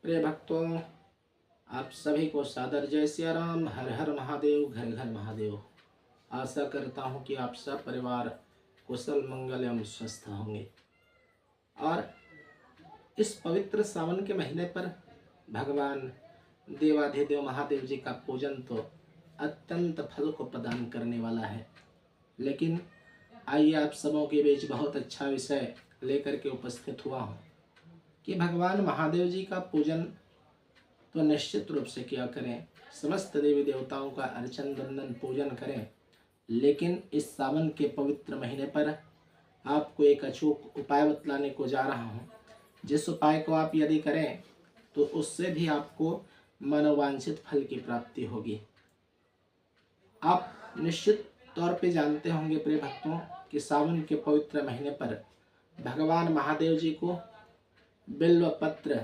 प्रिय भक्तों, आप सभी को सादर जय सिया राम। हर हर महादेव, घर घर महादेव। आशा करता हूँ कि आप सब परिवार कुशल मंगल एवं स्वस्थ होंगे। और इस पवित्र सावन के महीने पर भगवान देवाधिदेव महादेव जी का पूजन तो अत्यंत फल को प्रदान करने वाला है। लेकिन आइए आप सबों के बीच बहुत अच्छा विषय लेकर के उपस्थित हुआ हूँ कि भगवान महादेव जी का पूजन तो निश्चित रूप से किया करें, समस्त देवी देवताओं का अर्चन वंदन पूजन करें। लेकिन इस सावन के पवित्र महीने पर आपको एक अचूक उपाय बतलाने को जा रहा हूँ, जिस उपाय को आप यदि करें तो उससे भी आपको मनोवांछित फल की प्राप्ति होगी। आप निश्चित तौर पे जानते होंगे प्रिय भक्तों कि सावन के पवित्र महीने पर भगवान महादेव जी को बिल्व पत्र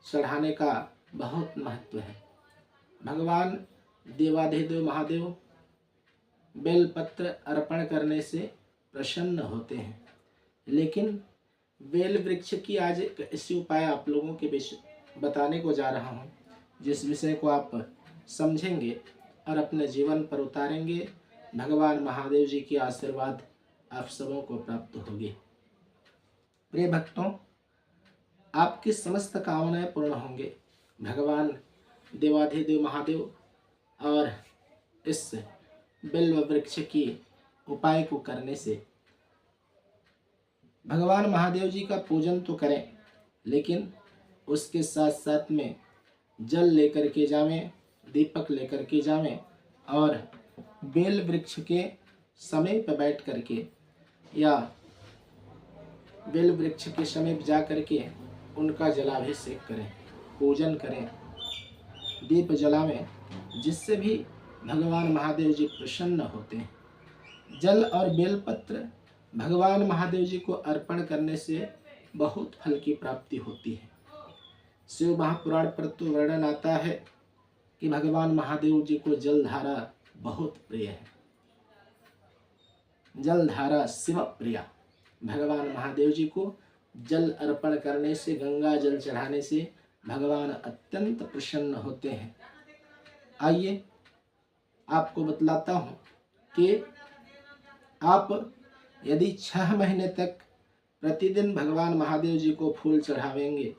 चढ़ाने का बहुत महत्व है। भगवान देवाधिदेव महादेव बेल पत्र अर्पण करने से प्रसन्न होते हैं। लेकिन बेल वृक्ष की आज एक ऐसी उपाय आप लोगों के बीच बताने को जा रहा हूँ, जिस विषय को आप समझेंगे और अपने जीवन पर उतारेंगे, भगवान महादेव जी की आशीर्वाद आप सबों को प्राप्त होगी। प्रिय भक्तों, आपकी समस्त कामनाएं पूर्ण होंगे भगवान देवाधिदेव महादेव और इस बिल्व वृक्ष की उपाय को करने से। भगवान महादेव जी का पूजन तो करें, लेकिन उसके साथ साथ में जल लेकर के जावें, दीपक लेकर के जावें और बेल वृक्ष के समीप बैठ करके या बेल वृक्ष के समीप जा करके उनका जलाभिषेक करें, पूजन करें, दीप जलावें, जिससे भी भगवान महादेव जी प्रसन्न होते हैं। जल और बेलपत्र भगवान महादेव जी को अर्पण करने से बहुत फल की प्राप्ति होती है। शिव महापुराण पर तो वर्णन आता है कि भगवान महादेव जी को जलधारा बहुत प्रिय है। जलधारा शिव प्रिया। भगवान महादेव जी को जल अर्पण करने से, गंगा जल चढ़ाने से भगवान अत्यंत प्रसन्न होते हैं। आइए आपको बतलाता हूँ कि आप यदि 6 महीने तक प्रतिदिन भगवान महादेव जी को फूल चढ़ावेंगे,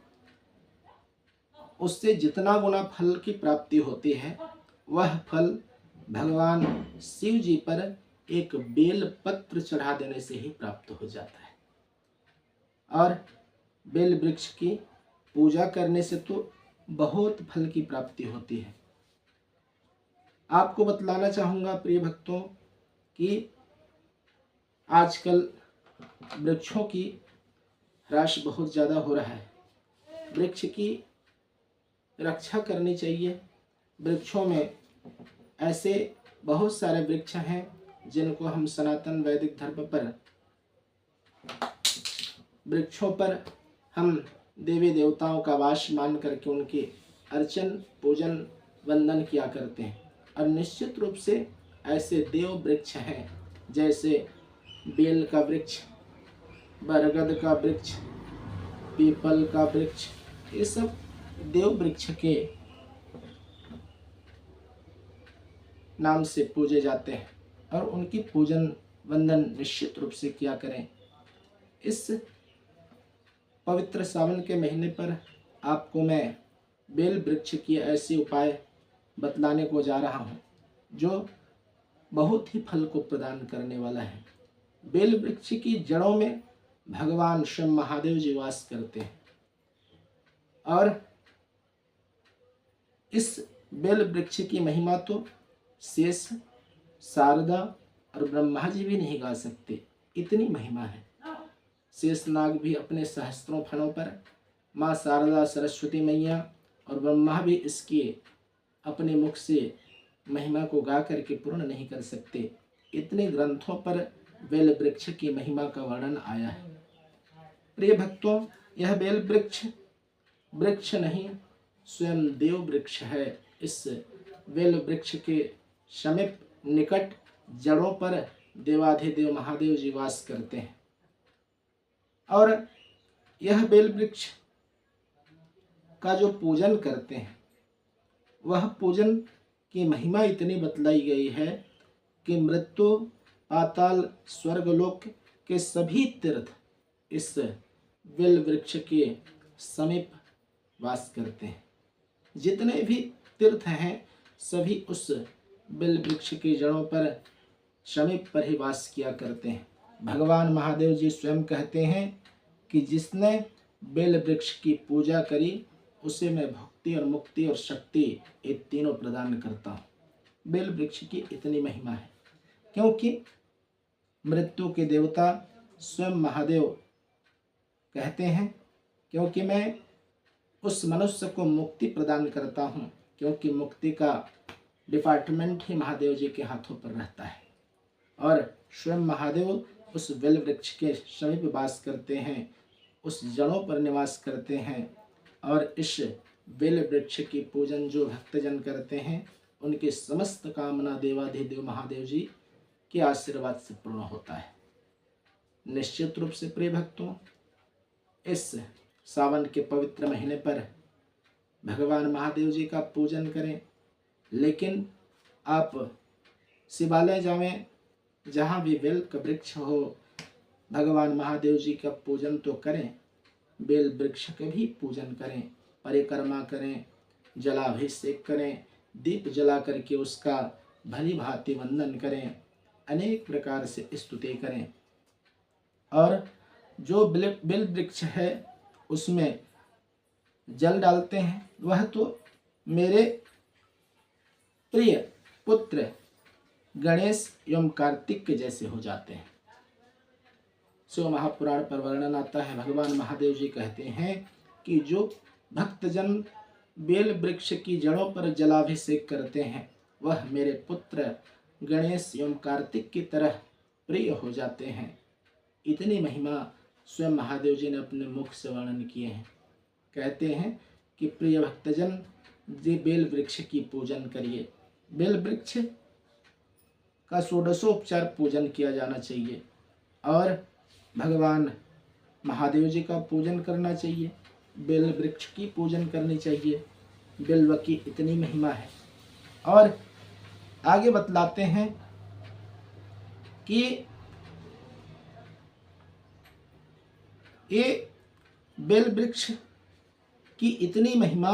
उससे जितना गुना फल की प्राप्ति होती है, वह फल भगवान शिव जी पर एक बेल पत्र चढ़ा देने से ही प्राप्त हो जाता है। और बेल वृक्ष की पूजा करने से तो बहुत फल की प्राप्ति होती है। आपको बतलाना चाहूँगा प्रिय भक्तों कि आजकल वृक्षों की ह्रास बहुत ज़्यादा हो रहा है। वृक्ष की रक्षा करनी चाहिए। वृक्षों में ऐसे बहुत सारे वृक्ष हैं जिनको हम सनातन वैदिक धर्म पर, वृक्षों पर हम देवी देवताओं का वास मान करके उनके अर्चन पूजन वंदन किया करते हैं। और निश्चित रूप से ऐसे देव वृक्ष हैं जैसे बेल का वृक्ष, बरगद का वृक्ष, पीपल का वृक्ष, ये सब देव वृक्ष के नाम से पूजे जाते हैं और उनकी पूजन वंदन निश्चित रूप से किया करें। इस पवित्र सावन के महीने पर आपको मैं बेल वृक्ष की ऐसी उपाय बतलाने को जा रहा हूँ जो बहुत ही फल को प्रदान करने वाला है। बेल वृक्ष की जड़ों में भगवान शिव महादेव जी वास करते हैं और इस बेल वृक्ष की महिमा तो शेष, शारदा और ब्रह्मा जी भी नहीं गा सकते, इतनी महिमा है। शेषनाग भी अपने सहस्त्रों फणों पर, माँ शारदा सरस्वती मैया और ब्रह्मा भी इसकी अपने मुख से महिमा को गा करके पूर्ण नहीं कर सकते। इतने ग्रंथों पर बेल वृक्ष की महिमा का वर्णन आया है। प्रिय भक्तों, यह बेल वृक्ष वृक्ष नहीं, स्वयं देव वृक्ष है। इस बेल वृक्ष के समीप निकट जड़ों पर देवाधिदेव महादेव जी वास करते हैं और यह बेल वृक्ष का जो पूजन करते हैं वह पूजन की महिमा इतनी बतलाई गई है कि मृत्यु, पाताल, स्वर्गलोक के सभी तीर्थ इस बेल वृक्ष के समीप वास करते हैं। जितने भी तीर्थ हैं सभी उस बेल वृक्ष की जड़ों पर समीप पर ही वास किया करते हैं। भगवान महादेव जी स्वयं कहते हैं कि जिसने बेल वृक्ष की पूजा करी उसे मैं भक्ति और मुक्ति और शक्ति ये तीनों प्रदान करता हूँ। बेल वृक्ष की इतनी महिमा है क्योंकि मृत्यु के देवता स्वयं महादेव कहते हैं क्योंकि मैं उस मनुष्य को मुक्ति प्रदान करता हूँ, क्योंकि मुक्ति का डिपार्टमेंट ही महादेव जी के हाथों पर रहता है। और स्वयं महादेव उस बेल वृक्ष के समीप वास करते हैं, उस जड़ों पर निवास करते हैं। और इस बेल वृक्ष की पूजन जो भक्तजन करते हैं उनकी समस्त कामना देवाधिदेव महादेव जी के आशीर्वाद से पूर्ण होता है। निश्चित रूप से प्रिय भक्तों, इस सावन के पवित्र महीने पर भगवान महादेव जी का पूजन करें, लेकिन आप शिवालय जावें, जहाँ भी बेल का वृक्ष हो, भगवान महादेव जी का पूजन तो करें, बेल वृक्ष के भी पूजन करें, परिक्रमा करें, जलाभिषेक करें, दीप जला करके उसका भली भांति वंदन करें, अनेक प्रकार से स्तुति करें। और जो बेल वृक्ष है उसमें जल डालते हैं वह तो मेरे प्रिय पुत्र गणेश एवं कार्तिक के जैसे हो जाते हैं। शिव महापुराण पर वर्णन आता है, भगवान महादेव जी कहते हैं कि जो भक्तजन बेल वृक्ष की जड़ों पर जलाभिषेक करते हैं वह मेरे पुत्र गणेश एवं कार्तिक की तरह प्रिय हो जाते हैं। इतनी महिमा स्वयं महादेव जी ने अपने मुख से वर्णन किए हैं। कहते हैं कि प्रिय भक्तजन जी बेल वृक्ष की पूजन करिए। बेल वृक्ष का षोडशोपचार पूजन किया जाना चाहिए और भगवान महादेव जी का पूजन करना चाहिए, बेल वृक्ष की पूजन करनी चाहिए। बेलव की इतनी महिमा है। और आगे बतलाते हैं कि ये बेल वृक्ष की इतनी महिमा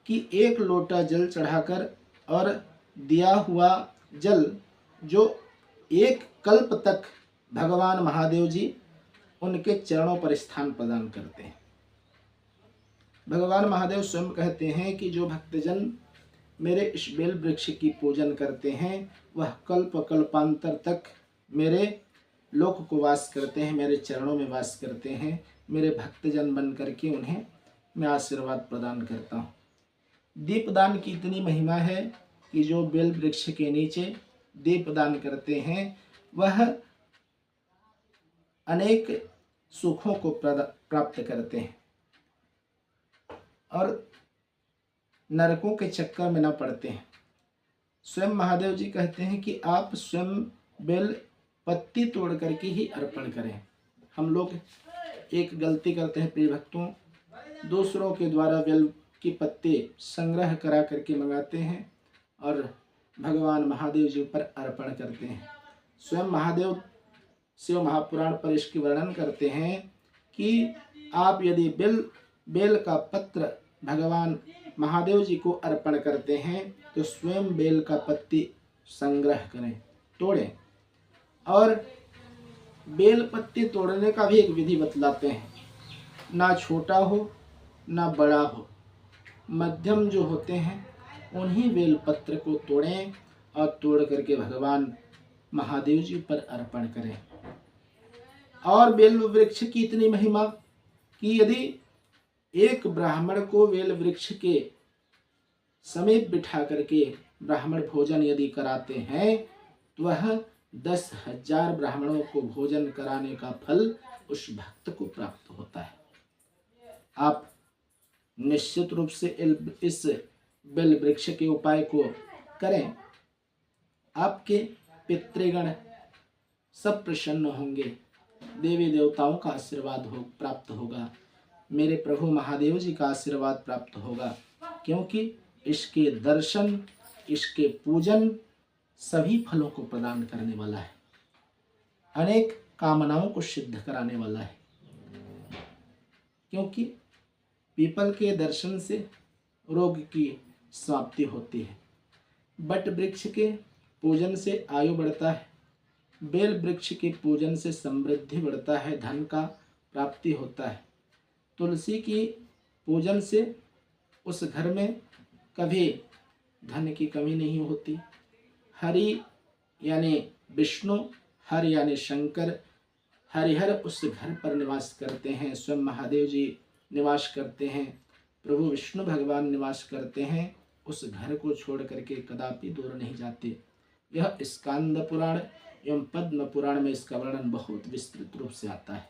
कि एक लोटा जल चढ़ाकर और दिया हुआ जल जो एक कल्प तक भगवान महादेव जी उनके चरणों पर स्थान प्रदान करते हैं। भगवान महादेव स्वयं कहते हैं कि जो भक्तजन मेरे इस बेल वृक्ष की पूजन करते हैं वह कल्प कल्पांतर तक मेरे लोक को वास करते हैं, मेरे चरणों में वास करते हैं। मेरे भक्तजन बन करके उन्हें मैं आशीर्वाद प्रदान करता हूँ। दीपदान की इतनी महिमा है कि जो बेल वृक्ष के नीचे दीपदान करते हैं वह अनेक सुखों को प्राप्त करते हैं और नरकों के चक्कर में न पड़ते हैं। स्वयं महादेव जी कहते हैं कि आप स्वयं बेल पत्ती तोड़ करके ही अर्पण करें। हम लोग एक गलती करते हैं प्रिय भक्तों, दूसरों के द्वारा बेल की पत्ती संग्रह करा करके मंगाते हैं और भगवान महादेव जी पर अर्पण करते हैं। स्वयं महादेव शिव महापुराण पर इसकी वर्णन करते हैं कि आप यदि बेल का पत्र भगवान महादेव जी को अर्पण करते हैं तो स्वयं बेल का पत्ती संग्रह करें, तोड़ें। और बेल पत्ती तोड़ने का भी एक विधि बतलाते हैं, ना छोटा हो ना बड़ा हो, मध्यम जो होते हैं उन्हीं बेल पत्र को तोड़ें और तोड़ करके भगवान महादेव जी पर अर्पण करें। और बेल वृक्ष की इतनी महिमा कि यदि एक ब्राह्मण को बेल वृक्ष के समीप बिठा करके ब्राह्मण भोजन यदि कराते हैं तो वह 10,000 ब्राह्मणों को भोजन कराने का फल उस भक्त को प्राप्त होता है। आप निश्चित रूप से इस बेल वृक्ष के उपाय को करें, आपके पितृगण सब प्रसन्न होंगे, देवी देवताओं का आशीर्वाद प्राप्त होगा। मेरे प्रभु महादेव जी का आशीर्वाद प्राप्त होगा, क्योंकि इसके दर्शन, इसके पूजन सभी फलों को प्रदान करने वाला है, अनेक कामनाओं को सिद्ध कराने वाला है। क्योंकि पीपल के दर्शन से रोग की समाप्ति होती है, बट वृक्ष के पूजन से आयु बढ़ता है, बेल वृक्ष के पूजन से समृद्धि बढ़ता है, धन का प्राप्ति होता है, तुलसी की पूजन से उस घर में कभी धन की कमी नहीं होती। हरि यानी विष्णु, हर यानी शंकर, हरिहर उस घर पर निवास करते हैं, स्वयं महादेव जी निवास करते हैं, प्रभु विष्णु भगवान निवास करते हैं, उस घर को छोड़ करके कदापि दूर नहीं जाते। यह स्कांद पुराण एवं पद्म पुराण में इसका वर्णन बहुत विस्तृत रूप से आता है।